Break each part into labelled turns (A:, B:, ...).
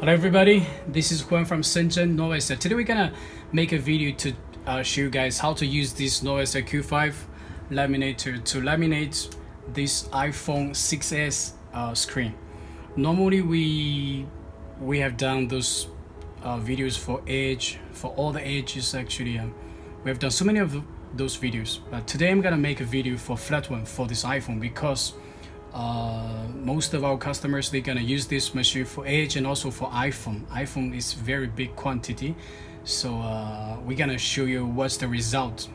A: Hello everybody, this is Juan from Shenzhen, Norway. Today we're gonna make a video to show you guys how to use this Norway Q5 laminator to laminate this iPhone 6s screen. Normally we have done those videos for edge, for all the edges actually. We have done so many of those videos, but today I'm gonna make a video for flat one for this iPhone because most of our customers, they're gonna use this machine for edge and also for iPhone. iPhone is very big quantity, so we're gonna show you what's the result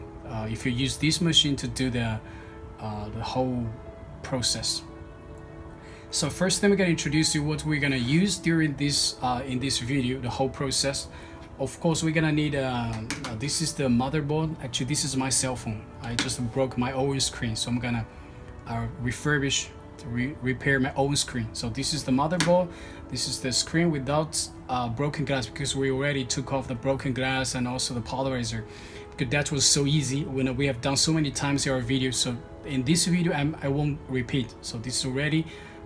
A: if you use this machine to do the whole process. So first thing, we're gonna introduce you what we're gonna use during this in this video, the whole process. Of course, we're gonna need this is the motherboard. Actually, this is my cell phone. I just broke my own screen, so I'm gonna refurbish to repair my own screen. So this is the motherboard, this is the screen without broken glass, because we already took off the broken glass and also the polarizer, because that was so easy when we have done so many times in our videos. So in this video I won't repeat. So this is already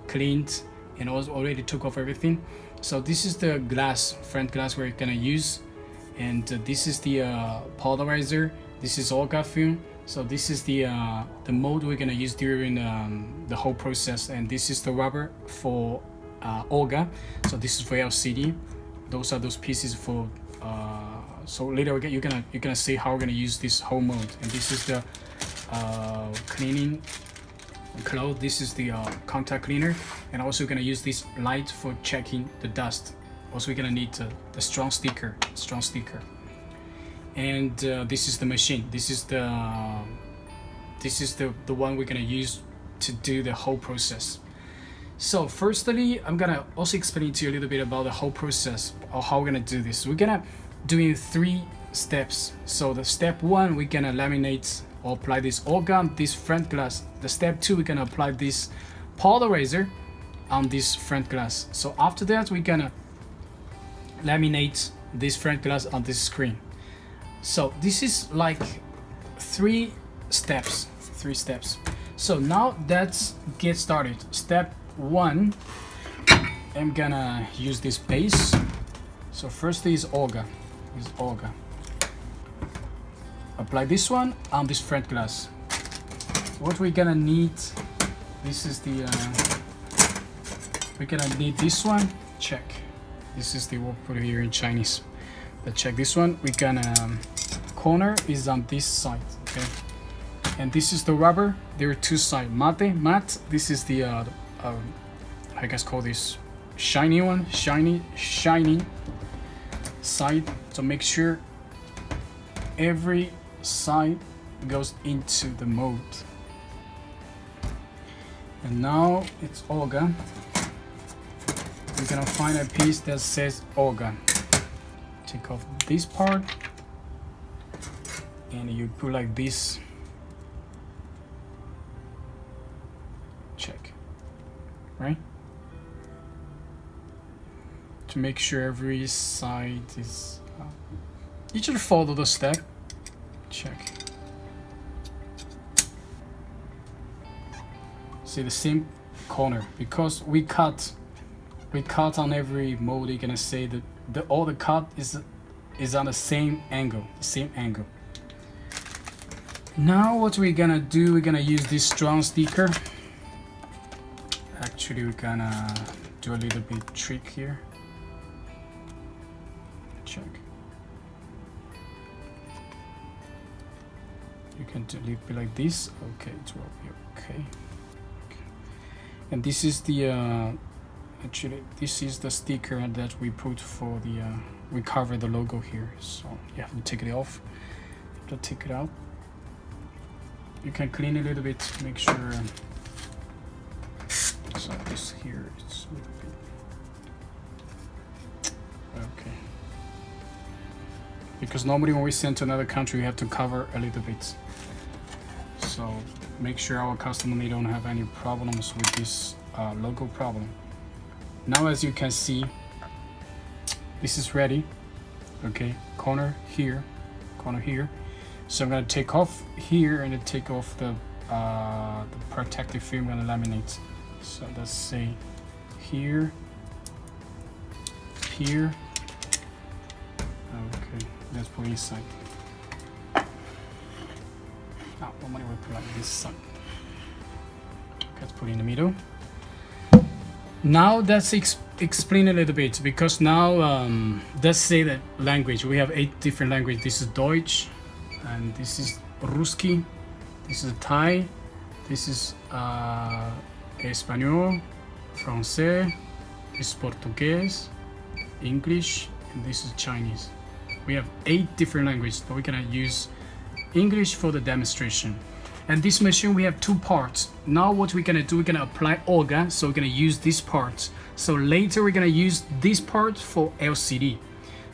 A: cleaned and also already took off everything. So this is the glass, front glass we're gonna use, and this is the polarizer, this is Olga film. So this is the mold we're gonna use during the whole process, and this is the rubber for Olga. So this is for LCD. Those are those pieces for. So later you're gonna see how we're gonna use this whole mold. And this is the cleaning cloth. This is the contact cleaner, and also we're gonna use this light for checking the dust. Also we're gonna need the strong sticker. And this is the machine. This is the one we're gonna use to do the whole process. So firstly, I'm gonna also explain to you a little bit about the whole process of how we're gonna do this. We're gonna do in 3 steps. So the step 1, we're gonna laminate or apply this organ, this front glass. The step 2, we're gonna apply this polarizer on this front glass. So after that, we're gonna laminate this front glass on this screen. So this is like 3 steps. So now let's get started. Step 1, I'm gonna use this base. So first is Olga. Apply this one on this front glass. What we're gonna need, this is the we're gonna need this one. Check. This is the, we'll put it here in Chinese. But check this one. We're gonna corner is on this side, okay? And this is the rubber. There are 2 sides. Matte. This is the I guess call this shiny one. Shiny side. So make sure every side goes into the mold. And now it's Olga. We're gonna find a piece that says Olga. Take off this part and you put like this. Check, right? To make sure every side is you should follow the step. Check. See the same corner, because we cut on every mold. You're gonna say that all the cut is on the same angle. Now what we're gonna do, we're gonna use this strong sticker. Actually, we're gonna do a little bit trick here. Check. You can do it like this. Okay, it will be okay. And this is the actually this is the sticker that we put for the we cover the logo here. So you have to take it off. You have to take it out. You can clean a little bit to make sure. So this here, it's a little bit okay. Because normally when we send to another country, we have to cover a little bit. So make sure our customer, they don't have any problems with this logo problem. Now, as you can see, this is ready. Okay, corner here. So I'm gonna take off here and then take off the protective film. I'm gonna laminate. So let's say here, here. Okay, let's put inside. Now, normally we put like this side. Let's put in the middle. Now let's explain a little bit, because now let's say that language. We have 8 different languages. This is Deutsch, and this is Ruski, this is Thai, this is Espanol, Francais, this is Portuguese, English, and this is Chinese. We have 8 different languages, but we're gonna use English for the demonstration. And this machine, we have 2 parts. Now what we're gonna do, we're gonna apply Olga, so we're gonna use this part. So later we're gonna use this part for LCD.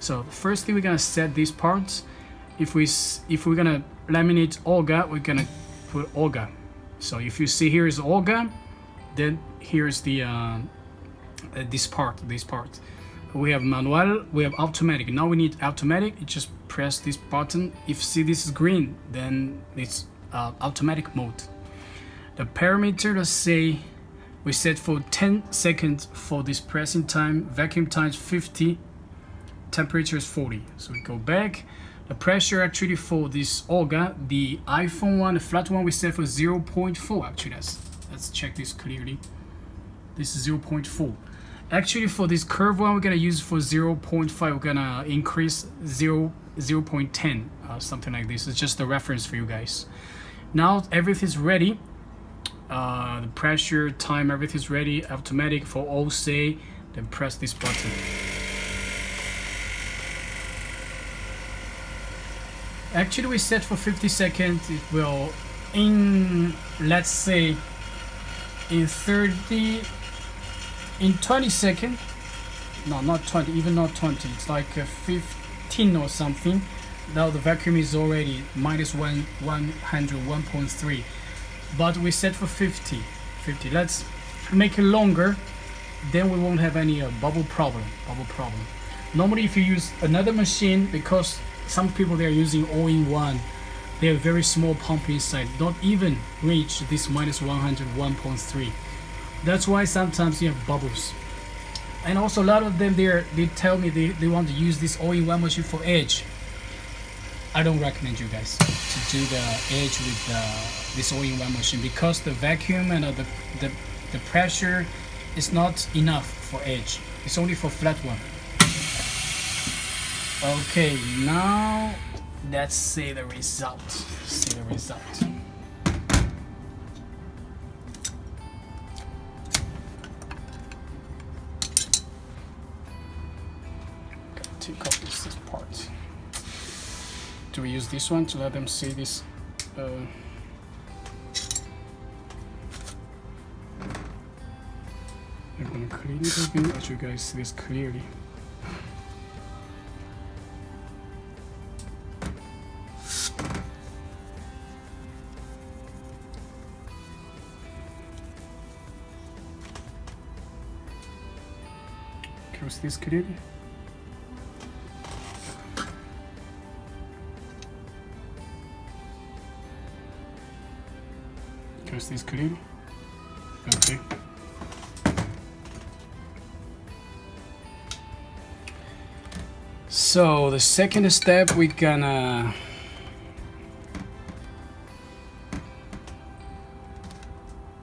A: So firstly, we're gonna set this part. If we're gonna laminate Olga, we're gonna put Olga. So if you see here is Olga, then here's the this part. We have manual, we have automatic. Now we need automatic. You just press this button. If you see this is green, then it's automatic mode. The parameter, let's say we set for 10 seconds for this pressing time, vacuum time is 50, temperature is 40. So we go back. The pressure actually for this Olga, the iPhone one, the flat one, we set for 0.4. Actually, let's check this clearly. This is 0.4. Actually, for this curve one, we're gonna use for 0.5. We're gonna increase 0.10, something like this. It's just a reference for you guys. Now everything's ready. The pressure, time, everything's ready. Automatic for all say. Then press this button. Actually, we set for 50 seconds. It will, let's say, in 20 seconds. No, not 20, even not 20. It's like 15 or something. Now the vacuum is already minus 101.3. But we set for 50. Let's make it longer. Then we won't have any bubble problem. Normally, if you use another machine, because some people they are using all-in-one, they have very small pump inside, don't even reach this minus 101.3. That's why sometimes you have bubbles. And also a lot of them they tell me they want to use this all-in-one machine for edge. I don't recommend you guys to do the edge with this all-in-one machine, because the vacuum and the pressure is not enough for edge. It's only for flat one. Okay, now let's see the result. Take off this part. Do we use this one to let them see this? I'm gonna clean it again, as you guys see this clearly. Can you see this clearly? Can you see this clearly? Okay. So the second step, we're gonna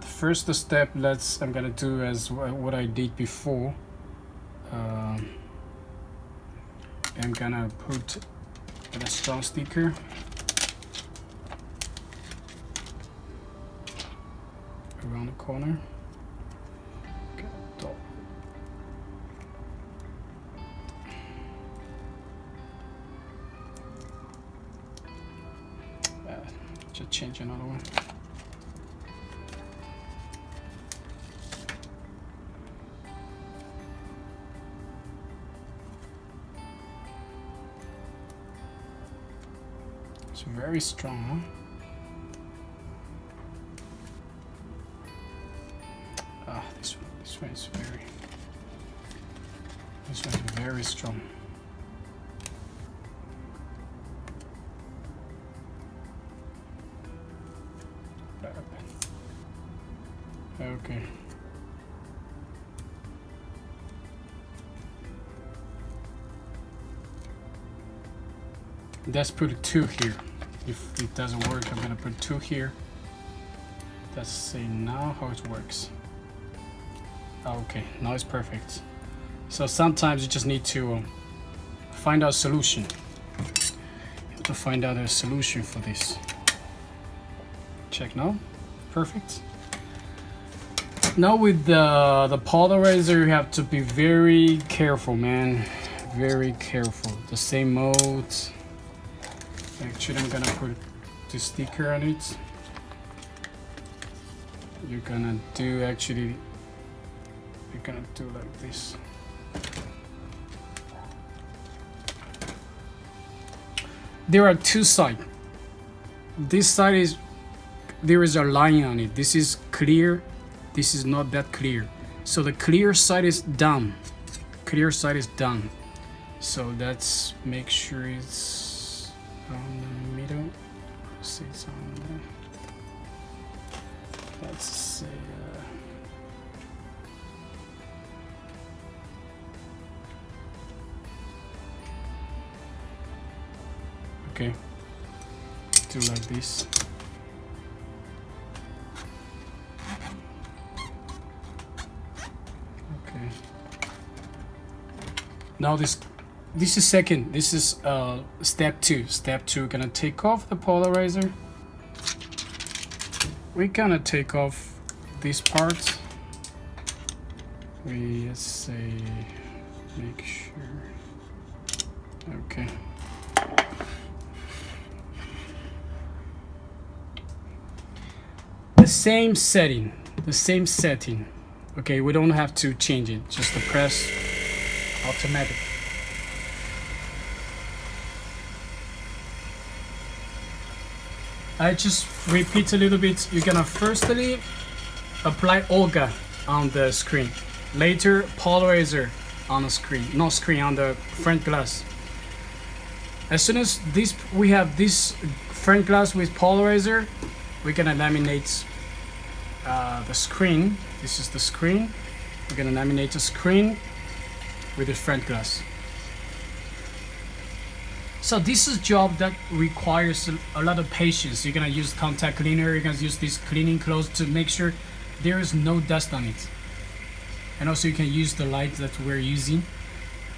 A: the first step, I'm gonna do as what I did before. I'm gonna put a strong sticker around the corner. Okay, top. Just change another one. It's very strong, huh? This one is very strong. Okay. Let's put 2 here. If it doesn't work, I'm gonna put 2 here. Let's see now how it works. Okay, now it's perfect. So sometimes you just need to find out a solution. You have to find out a solution for this. Check now, perfect. Now with the polarizer, you have to be very careful, man. Very careful. The same mode. Actually, I'm gonna put the sticker on it. You're gonna do actually. You're gonna do like this. There are 2 sides. This side is there is a line on it. This is clear. This is not that clear. So the clear side is done. Clear side is done. So let's make sure it's on the middle. Let's see, it's on there. Let's say okay. Do like this. Okay. Now this is second. This is step 2. Step 2, we're gonna take off the polarizer. We're gonna take off this part. We say make sure. Okay. The same setting. The same setting. Okay, we don't have to change it. Just to press automatic. I just repeat a little bit. You're gonna firstly apply Olga on the screen. Later polarizer on the screen. Not screen, on the front glass. As soon as we have this front glass with polarizer, we're gonna laminate the screen. This is the screen. We're gonna laminate the screen with the front glass. So this is a job that requires a lot of patience. You're gonna use contact cleaner. You're gonna use this cleaning cloth to make sure there is no dust on it. And also you can use the light that we're using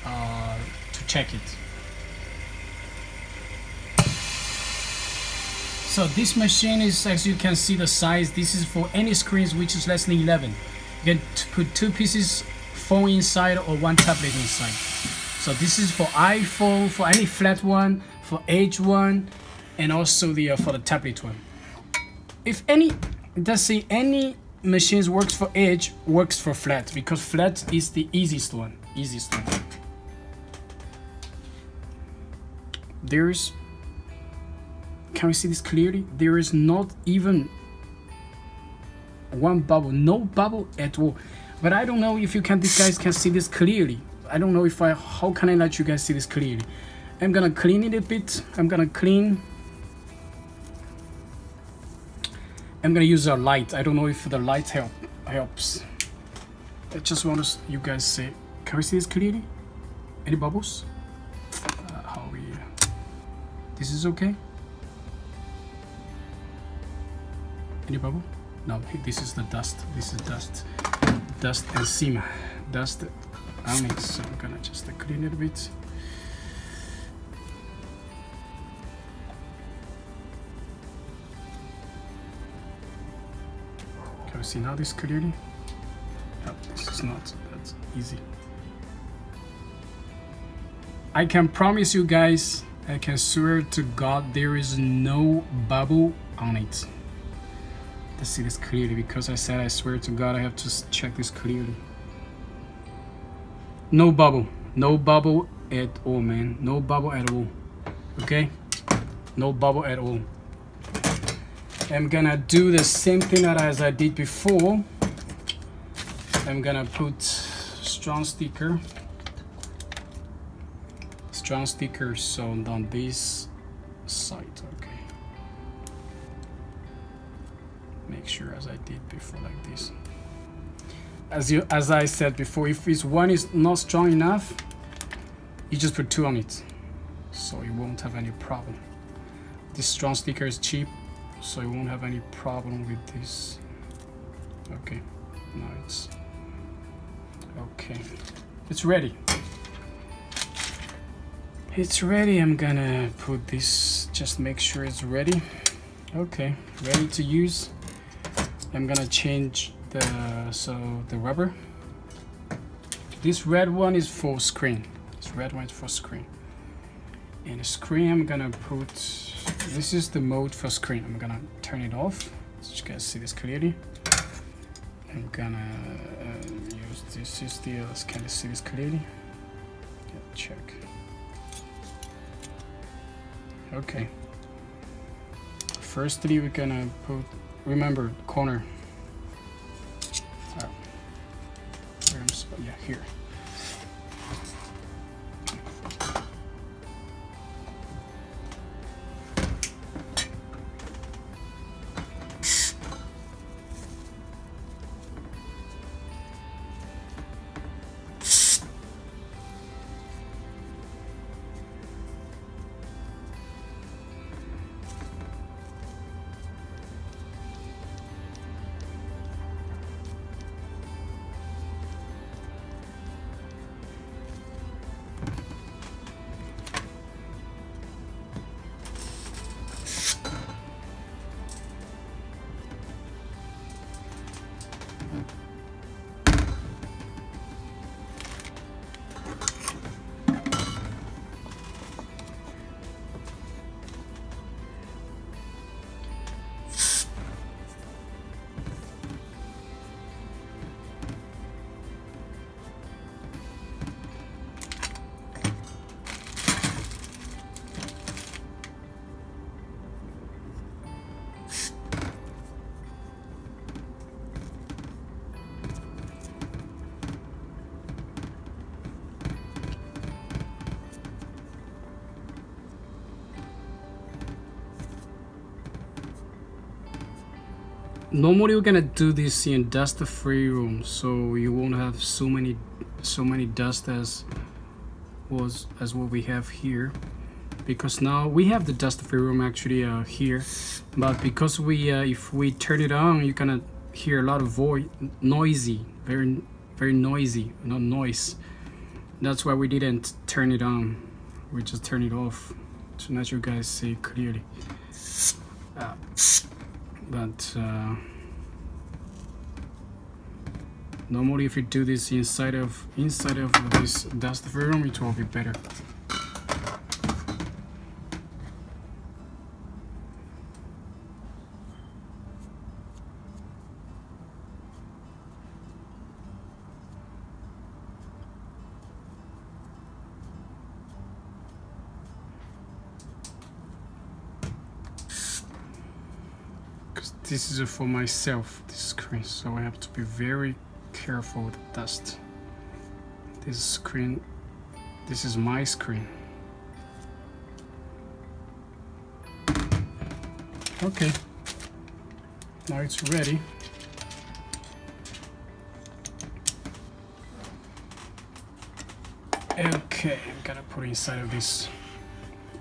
A: to check it. So this machine is, as you can see the size, this is for any screens which is less than 11. You can put 2 pieces phone inside or 1 tablet inside. So this is for iPhone, for any flat one, for edge one, and also the for the tablet one. If any, let's say any machines works for edge, works for flat, because flat is the easiest one. There's, can we see this clearly? There is not even 1 bubble, no bubble at all. But I don't know if you guys can see this clearly. I don't know if how can I let you guys see this clearly? I'm gonna clean it a bit. I'm gonna use a light. I don't know if the light helps. I just want you guys say, can we see this clearly? Any bubbles? This is okay? Any bubble? No, this is the dust. This is dust. Dust encima. Dust on it. So I'm gonna just clean it a bit. Can you see now this clearly? No, this is not that easy. I can promise you guys, I can swear to God, there is no bubble on it. Let's see this clearly, because I said I swear to God I have to check this clearly. No bubble at all, man. No bubble at all. Okay, no bubble at all. I'm gonna do the same thing as I did before. I'm gonna put strong sticker so on this side. Okay, make sure as I did before, like this. As I said before, if one is not strong enough, you just put 2 on it. so you won't have any problem. This strong sticker is cheap, so you won't have any problem with this. Okay, now it's okay. It's ready. It's ready. I'm gonna put this, just make sure it's ready. Okay, ready to use. I'm gonna change the rubber. This red one is for screen. This red one is for screen. And the screen, I'm gonna put, this is the mode for screen. I'm gonna turn it off so you guys see this clearly. I'm gonna use this is the, let's kind of see this clearly. Yeah, check. Okay. Firstly, we're gonna put, remember, corner. Yeah, here. Normally we're gonna do this in dust-free room, so you won't have so many dust as what we have here, because now we have the dust-free room actually here, but because we if we turn it on, you're gonna hear a lot of noisy, very noisy, not noise. That's why we didn't turn it on. We just turn it off to let you guys see clearly. But normally if you do this inside of this dust-free room, it will be better. This is for myself, this screen, so I have to be very careful with the dust. This screen, this is my screen. Okay, now it's ready. Okay, I'm gonna put it inside of this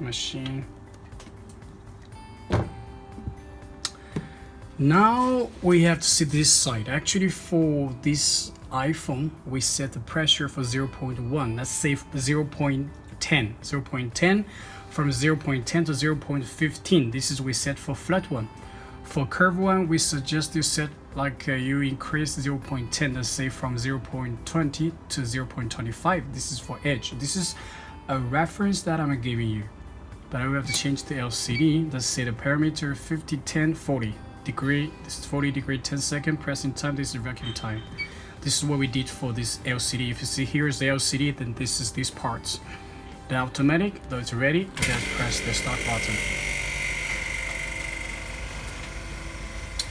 A: machine. Now we have to see this side. Actually, for this iPhone, we set the pressure for 0.1. Let's say 0.10. 0.10 from 0.10 to 0.15. This is we set for flat one. For curve one, we suggest you set like you increase 0.10. Let's say from 0.20 to 0.25. This is for edge. This is a reference that I'm giving you. But I will have to change the LCD. Let's say the parameter 50, 10, 40. Degree, this is 40 degree 10 second pressing time. This is vacuum time. This is what we did for this LCD. If you see here is the LCD, then this is these parts. The automatic, though it's ready, just press the start button.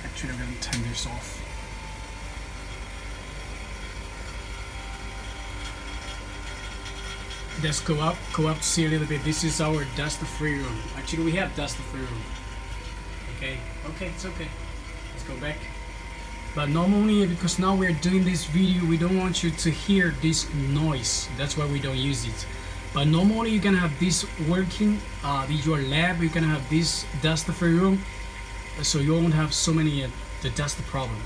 A: Actually, I'm gonna turn this off. Let's go up to see a little bit. This is our dust-free room. Actually, we have dust-free room. Okay, it's okay. Let's go back. But normally, because now we're doing this video, we don't want you to hear this noise. That's why we don't use it. But normally you're gonna have this working, your lab, you're gonna have this dust-free room, so you won't have so many the dust problem.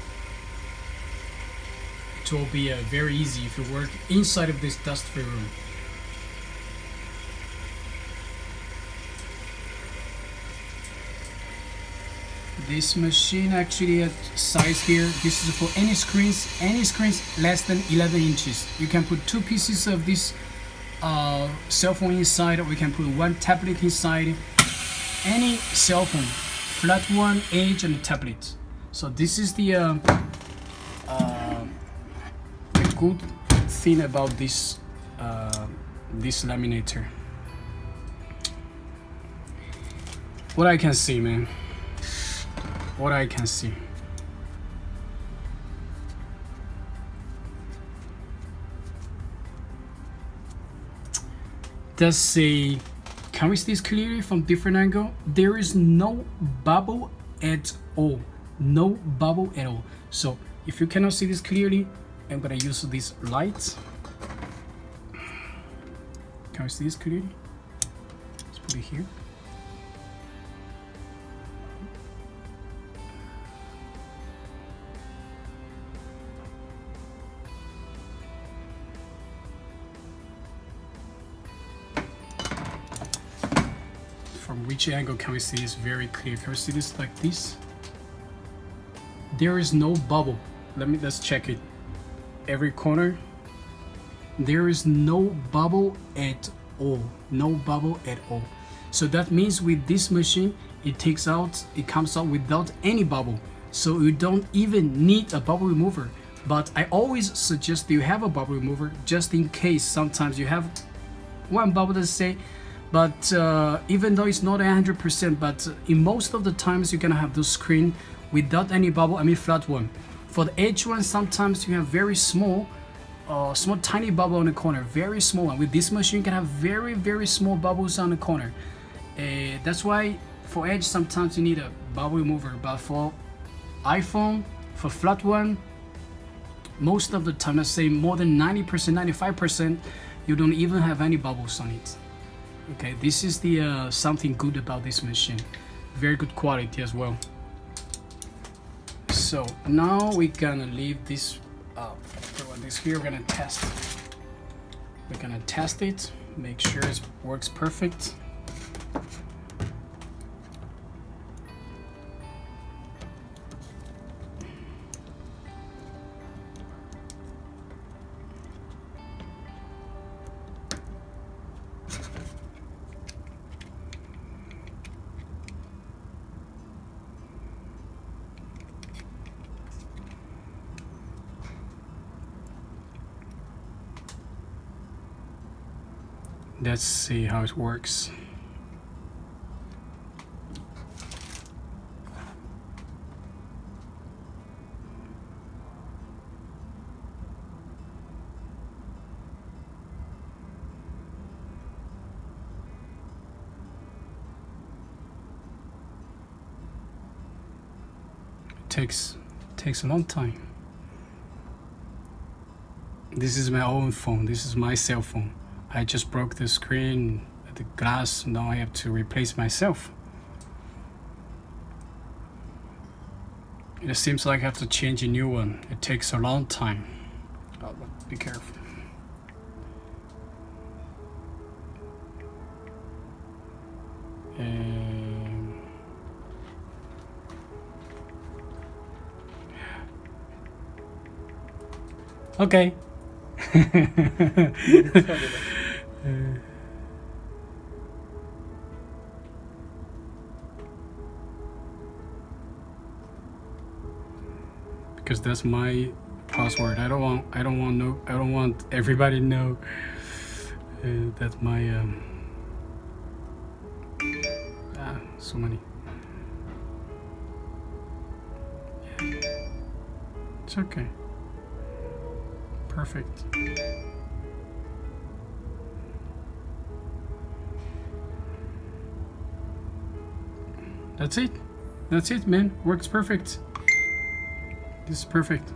A: It will be very easy if you work inside of this dust-free room. This machine actually has size here. This is for any screens less than 11 inches. You can put 2 pieces of this cell phone inside, or we can put 1 tablet inside. Any cell phone, flat one, edge, and tablet. So this is the good thing about this this laminator. What I can see, man. What I can see. Does say, can we see this clearly from different angle? There is no bubble at all. No bubble at all. So if you cannot see this clearly, I'm gonna use this light. Can we see this clearly? Let's put it here. From which angle can we see this very clear? Can we see this like this? There is no bubble. Let's check it. Every corner. There is no bubble at all. No bubble at all. So that means with this machine, it comes out without any bubble. So you don't even need a bubble remover. But I always suggest you have a bubble remover just in case sometimes you have one bubble, let's say. But even though it's not 100%, but in most of the times you're gonna have the screen without any bubble, I mean flat one. For the edge one, sometimes you have very small tiny bubble on the corner, very small one. With this machine you can have very small bubbles on the corner. That's why for edge sometimes you need a bubble remover, but for iPhone, for flat one, most of the time, let's say more than 90%, 95%, you don't even have any bubbles on it. Okay, this is the something good about this machine. Very good quality as well. So now we're gonna leave this this here. We're gonna test. We're gonna test it, make sure it works perfect. Let's see how it works. It takes a long time. This is my own phone. This is my cell phone. I just broke the screen, the glass. Now I have to replace myself. It seems like I have to change a new one. It takes a long time. Oh, be careful. Okay. Because that's my password. I don't want everybody to know. That's my so many. Yeah. It's okay. Perfect. That's it. That's it, man. Works perfect. This is perfect.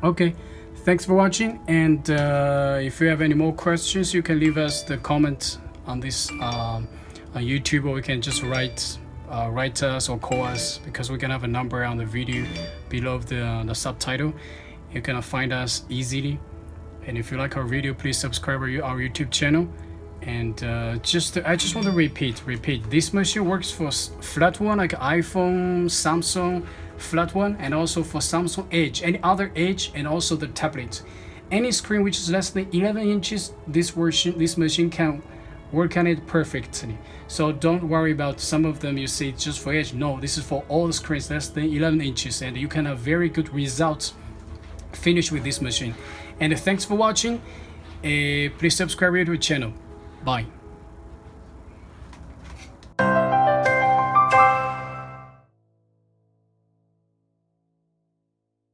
A: Okay, Thanks for watching, and if you have any more questions, you can leave us the comment on this on YouTube, or you can just write us or call us, because we're gonna have a number on the video below the subtitle. You can find us easily. And if you like our video, please subscribe to our YouTube channel. And I just want to repeat, this machine works for flat one like iPhone, Samsung flat one, and also for Samsung Edge, any other Edge, and also the tablet. Any screen which is less than 11 inches, this machine can work on it perfectly. So don't worry about some of them you see just for Edge. No, this is for all the screens less than 11 inches, and you can have very good results finish with this machine. And thanks for watching. Please subscribe to the channel. Bye.